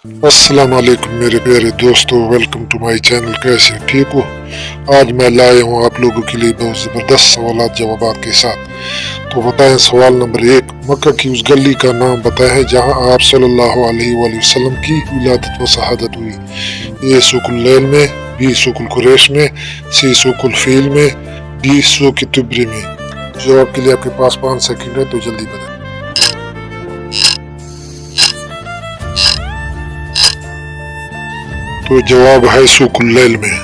السلام علیکم میرے پیارے دوستو، ویلکم ٹو مائی چینل۔ کیسے ٹھیک ہو؟ آج میں لایا ہوں آپ لوگوں کے لیے بہت زبردست سوالات جوابات کے ساتھ۔ تو بتائیں سوال نمبر 1، مکہ کی اس گلی کا نام بتائیں جہاں آپ صلی اللہ علیہ وآلہ وسلم کی ولادت و شہادت ہوئی۔ اے سوق اللیل میں، بی سوق القریش میں، سی سوق الفیل میں، ڈی سوق تبری میں۔ جواب کے لیے آپ کے پاس 5 سیکنڈ ہے، تو جلدی بتائیں۔ تو جواب ہے سوق اللیل میں۔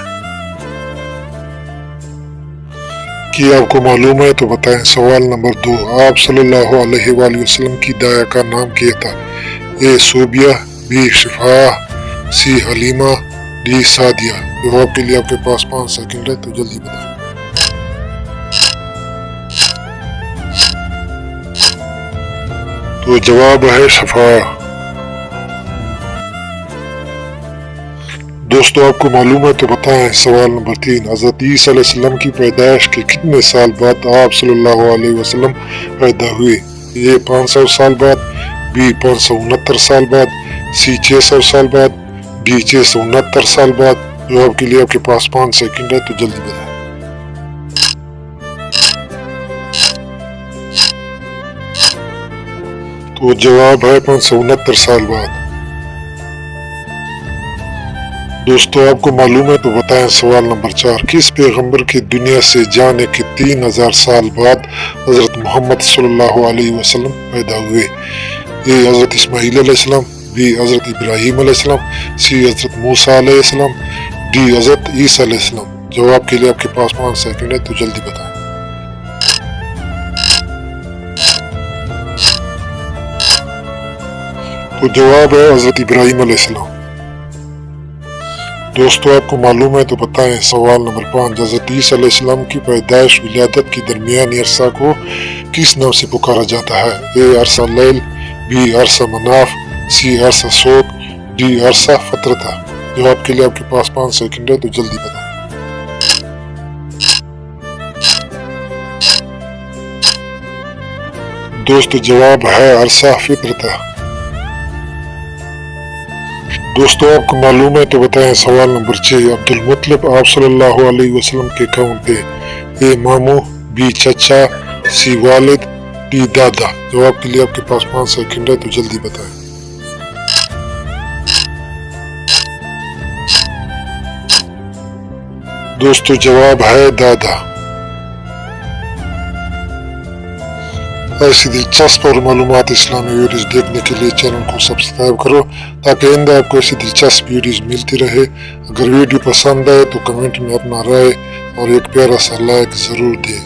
کی آپ کو معلوم ہے تو بتائیں۔ سوال نمبر 2، آپ صلی اللہ علیہ وآلہ وسلم کی دایا کا نام کیا تھا؟ اے صوبیہ، بی شفاء، سی حلیمہ، ڈی سعدیہ۔ جواب کے لیے آپ کے پاس 5 سیکنڈ ہے، تو جلدی بتائیں۔ تو جواب ہے شفاء۔ دوستو آپ کو معلوم ہے تو بتائیں۔ سوال نمبر 3، حضرت عیسیٰ علیہ السلام کی پیدائش کے کتنے سال بعد آپ صلی اللہ علیہ وسلم پیدا ہوئے؟ اے 500 سال بعد، بی 569 سال بعد، سی 600 سال بعد، ڈی 669 سال بعد۔ جواب کے لیے آپ کے پاس 5 سیکنڈ ہے، تو جلدی بتائیں۔ تو جواب ہے 569 سال بعد۔ دوستو آپ کو معلوم ہے تو بتائیں۔ سوال نمبر 4، کس پیغمبر کے دنیا سے جانے کے 3000 سال بعد حضرت محمد صلی اللہ علیہ وسلم پیدا ہوئے؟ اے حضرت اسماعیل علیہ السلام، بی حضرت ابراہیم علیہ السلام، سی حضرت موسیٰ علیہ السلام، ڈی حضرت عیسیٰ علیہ السلام۔ جواب کے لیے آپ کے پاس 5 سیکنڈ ہے، تو جلدی بتائیں۔ تو جواب ہے حضرت ابراہیم علیہ السلام۔ دوستو آپ کو معلوم ہے تو بتائیں۔ سوال نمبر 5، حضرت عیسیٰ علیہ السلام کی پیدائش ولادت کی درمیانی عرصہ کو کس نام سے پکارا جاتا ہے؟ اے عرصہ لیل، بی عرصہ مناف، سی عرصہ سوق، ڈی عرصہ فترتہ۔ جواب کے لیے آپ کے پاس 5 سیکنڈ ہے، تو جلدی بتائیں۔ دوستو جواب ہے عرصہ فطرتہ۔ دوستو آپ کو معلوم ہے تو بتائیں۔ سوال نمبر 6، عبد المطلب آپ صلی اللہ علیہ وسلم کے کون تھے؟ اے ماموں، بی چچا، سی والد، ڈی دادا۔ جواب کے لیے آپ کے پاس 5 سیکنڈ ہے، تو جلدی بتائیں۔ دوستو جواب ہے دادا۔ ایسی دلچسپ اور معلومات اسلامی ویڈیوز دیکھنے کے لیے چینل کو سبسکرائب کرو تاکہ آئندہ آپ کو ایسی دلچسپ ویڈیوز ملتی رہے۔ اگر ویڈیو پسند آئے تو کمنٹ میں اپنا رائے اور ایک پیارا سا لائک ضرور دیں۔